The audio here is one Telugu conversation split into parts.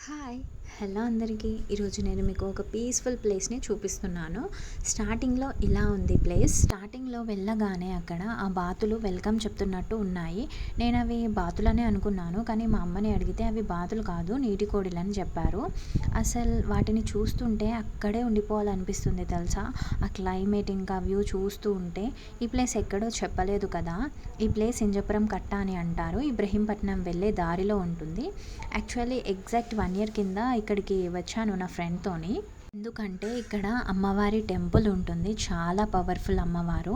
హాయ్ హలో అందరికీ. ఈరోజు నేను మీకు ఒక పీస్ఫుల్ ప్లేస్ని చూపిస్తున్నాను. స్టార్టింగ్లో ఇలా ఉంది ప్లేస్. స్టార్టింగ్లో వెళ్ళగానే అక్కడ ఆ బాతులు వెల్కమ్ చెప్తున్నట్టు ఉన్నాయి. నేను అవి బాతులనే అనుకున్నాను, కానీ మా అమ్మని అడిగితే అవి బాతులు కాదు, నీటి కోడిలని చెప్పారు. అసలు వాటిని చూస్తుంటే అక్కడే ఉండిపోవాలనిపిస్తుంది తెలుసా. ఆ క్లైమేట్ ఇంకా వ్యూ చూస్తూ ఉంటే. ఈ ప్లేస్ ఎక్కడో చెప్పలేదు కదా. ఈ ప్లేస్ ఇంజపురం కట్ట అని అంటారు. ఇబ్రహీంపట్నం వెళ్ళే దారిలో ఉంటుంది. యాక్చువల్లీ ఎగ్జాక్ట్ 1 ఇయర్ కింద ఇక్కడికి వచ్చాను నా ఫ్రెండ్తోని. ఎందుకంటే ఇక్కడ అమ్మవారి టెంపుల్ ఉంటుంది, చాలా పవర్ఫుల్ అమ్మవారు.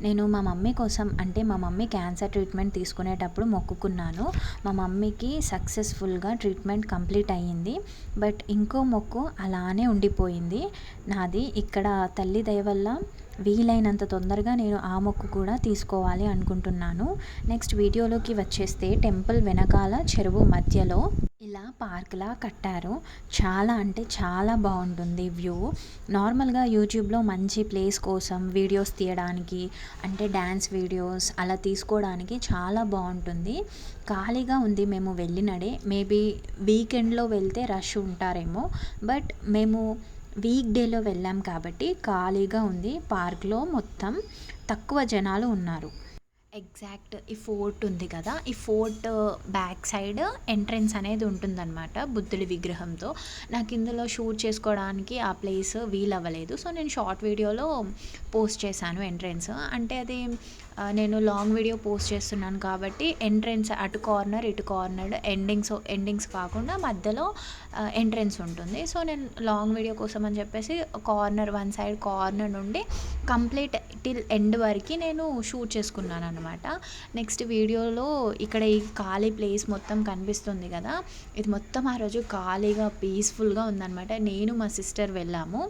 నేను మా మమ్మీ కోసం, అంటే మా మమ్మీ క్యాన్సర్ ట్రీట్మెంట్ తీసుకునేటప్పుడు మొక్కుకున్నాను. మా మమ్మీకి సక్సెస్ఫుల్గా ట్రీట్మెంట్ కంప్లీట్ అయ్యింది. బట్ ఇంకో మొక్కు అలానే ఉండిపోయింది నాది. ఇక్కడ తల్లి దయ వల్ల వీలైనంత తొందరగా నేను ఆ మొక్కు కూడా తీసుకోవాలి అనుకుంటున్నాను. నెక్స్ట్ వీడియోలోకి వచ్చేస్తే, టెంపుల్ వెనకాల చెరువు మధ్యలో ఇలా పార్క్లా కట్టారు. చాలా అంటే చాలా బాగుంటుంది వ్యూ. నార్మల్గా యూట్యూబ్లో మంచి ప్లేస్ కోసం వీడియోస్ తీయడానికి, అంటే డ్యాన్స్ వీడియోస్ అలా తీసుకోవడానికి చాలా బాగుంటుంది. ఖాళీగా ఉంది మేము వెళ్ళినడే. మేబీ వీకెండ్లో వెళ్తే రష్ ఉంటారేమో, బట్ మేము వీక్ డేలో వెళ్ళాం కాబట్టి ఖాళీగా ఉంది. పార్క్లో మొత్తం తక్కువ జనాలు ఉన్నారు. ఎగ్జాక్ట్ ఈ ఫోర్ట్ ఉంది కదా, ఈ ఫోర్ట్ బ్యాక్ సైడ్ ఎంట్రన్స్ అనేది ఉంటుందన్నమాట బుద్ధుడి విగ్రహంతో. నాకు ఇందులో షూట్ చేసుకోవడానికి ఆ ప్లేస్ వీలవ్వలేదు, సో నేను షార్ట్ వీడియోలో పోస్ట్ చేశాను ఎంట్రన్స్. అంటే అది నేను లాంగ్ వీడియో పోస్ట్ చేస్తున్నాను కాబట్టి ఎంట్రన్స్ అటు కార్నర్ ఇటు కార్నర్ ఎండింగ్స్ కాకుండా మధ్యలో ఎంట్రన్స్ ఉంటుంది. సో నేను లాంగ్ వీడియో కోసం అని చెప్పేసి కార్నర్ వన్ సైడ్ కార్నర్ నుండి కంప్లీట్ టిల్ ఎండ్ వరకు నేను షూట్ చేసుకున్నాను అనమాట. నెక్స్ట్ వీడియోలో ఇక్కడ ఈ ఖాళీ ప్లేస్ మొత్తం కనిపిస్తుంది కదా, ఇది మొత్తం ఆ రోజు ఖాళీగా పీస్ఫుల్గా ఉందన్నమాట. నేను మా సిస్టర్ వెళ్ళాము.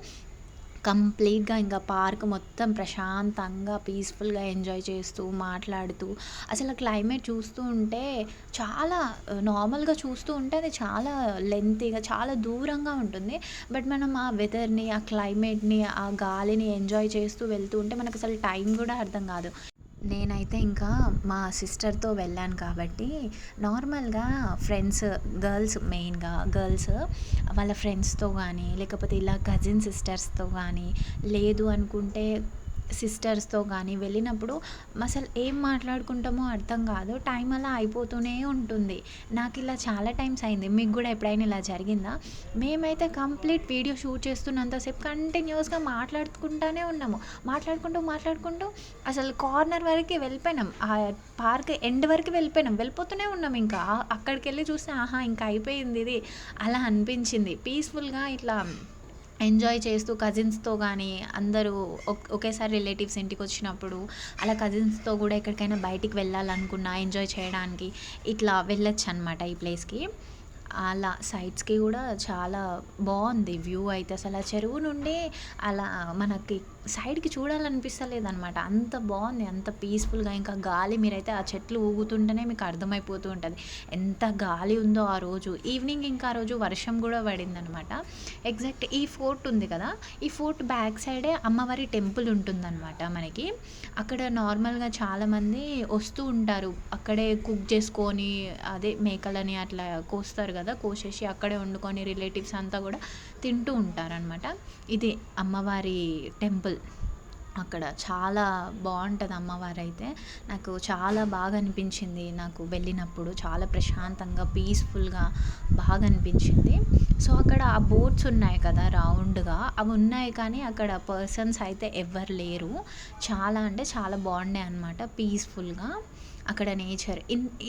కంప్లీట్గా ఇంకా పార్క్ మొత్తం ప్రశాంతంగా పీస్ఫుల్గా ఎంజాయ్ చేస్తూ మాట్లాడుతూ, అసలు క్లైమేట్ చూస్తూ ఉంటే చాలా నార్మల్గా చూస్తూ ఉంటే అది చాలా లెంతీగా చాలా దూరంగా ఉంటుంది. బట్ మనం ఆ వెదర్ని, ఆ క్లైమేట్ని, ఆ గాలిని ఎంజాయ్ చేస్తూ వెళ్తూ ఉంటే మనకు అసలు టైం కూడా అర్థం కాదు. నేనైతే ఇంకా మా సిస్టర్తో వెళ్ళాను కాబట్టి నార్మల్గా ఫ్రెండ్స్, మెయిన్గా గర్ల్స్ వాళ్ళ ఫ్రెండ్స్తో కానీ, లేకపోతే ఇలా కజిన్ సిస్టర్స్తో కానీ, లేదు అనుకుంటే సిస్టర్స్తో కానీ వెళ్ళినప్పుడు అసలు ఏం మాట్లాడుకుంటామో అర్థం కాదు. టైం అలా అయిపోతూనే ఉంటుంది. నాకు ఇలా చాలా టైమ్స్ అయింది. మీకు కూడా ఎప్పుడైనా ఇలా జరిగిందా? మేమైతే కంప్లీట్ వీడియో షూట్ చేస్తున్నంతసేపు కంటిన్యూస్గా మాట్లాడుకుంటూనే ఉన్నాము. మాట్లాడుకుంటూ అసలు కార్నర్ వరకు వెళ్ళిపోయినాం. ఆ పార్క్ ఎండ్ వరకు వెళ్ళిపోతూనే ఉన్నాం. ఇంకా అక్కడికి వెళ్ళి చూస్తే ఆహా ఇంకా అయిపోయింది ఇది, అలా అనిపించింది. పీస్ఫుల్గా ఇట్లా ఎంజాయ్ చేస్తూ కజిన్స్తో కానీ, అందరూ ఒకేసారి రిలేటివ్స్ ఇంటికి వచ్చినప్పుడు అలా కజిన్స్తో కూడా ఎక్కడికైనా బయటికి వెళ్ళాలనుకున్నా ఎంజాయ్ చేయడానికి ఇట్లా వెళ్ళొచ్చు అనమాట ఈ ప్లేస్కి. అలా సైడ్స్కి కూడా చాలా బాగుంది వ్యూ అయితే. అసలు ఆ చెరువు నుండి అలా మనకి సైడ్కి చూడాలనిపిస్తలేదన్నమాట, అంత బాగుంది, అంత పీస్ఫుల్గా. ఇంకా గాలి, మీరైతే ఆ చెట్లు ఊగుతుంటేనే మీకు అర్థమైపోతూ ఉంటుంది ఎంత గాలి ఉందో ఆ రోజు. ఈవినింగ్ ఇంకా ఆ రోజు వర్షం కూడా పడిందనమాట. ఎగ్జాక్ట్ ఈ ఫోర్ట్ ఉంది కదా, ఈ ఫోర్ట్ బ్యాక్ సైడే అమ్మవారి టెంపుల్ ఉంటుందన్నమాట మనకి. అక్కడ నార్మల్గా చాలామంది వస్తూ ఉంటారు, అక్కడే కుక్ చేసుకొని, అదే మేకలని అట్లా కోస్తారు కదా, కోసేసి అక్కడే వండుకొని రిలేటివ్స్ అంతా కూడా తింటూ ఉంటారనమాట. ఇది అమ్మవారి టెంపుల్. అక్కడ చాలా బాగుంటుంది అమ్మవారు అయితే. నాకు చాలా బాగా అనిపించింది. నాకు వెళ్ళినప్పుడు చాలా ప్రశాంతంగా పీస్ఫుల్గా బాగా అనిపించింది. సో అక్కడ ఆ బోట్స్ ఉన్నాయి కదా రౌండ్గా, అవి ఉన్నాయి కానీ అక్కడ పర్సన్స్ అయితే ఎవ్వరు లేరు. చాలా అంటే చాలా బాగున్నాయి అన్నమాట పీస్ఫుల్గా. అక్కడ నేచర్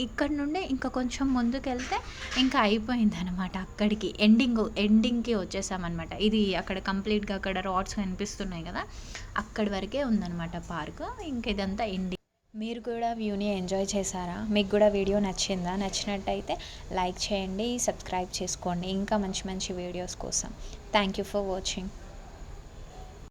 ఇక్కడ నుండి ఇంకా కొంచెం ముందుకెళ్తే ఇంకా అయిపోయిందనమాట. అక్కడికి ఎండింగ్కి వచ్చేసామన్నమాట. ఇది అక్కడ కంప్లీట్గా అక్కడ రాడ్స్ కనిపిస్తున్నాయి కదా, అక్కడి వరకే ఉందన్నమాట పార్క్. ఇంక ఇదంతా ఎండింగ్. మీరు కూడా వ్యూని ఎంజాయ్ చేశారా? మీకు కూడా వీడియో నచ్చిందా? నచ్చినట్టయితే లైక్ చేయండి, సబ్స్క్రైబ్ చేసుకోండి ఇంకా మంచి మంచి వీడియోస్ కోసం. Thank you for watching.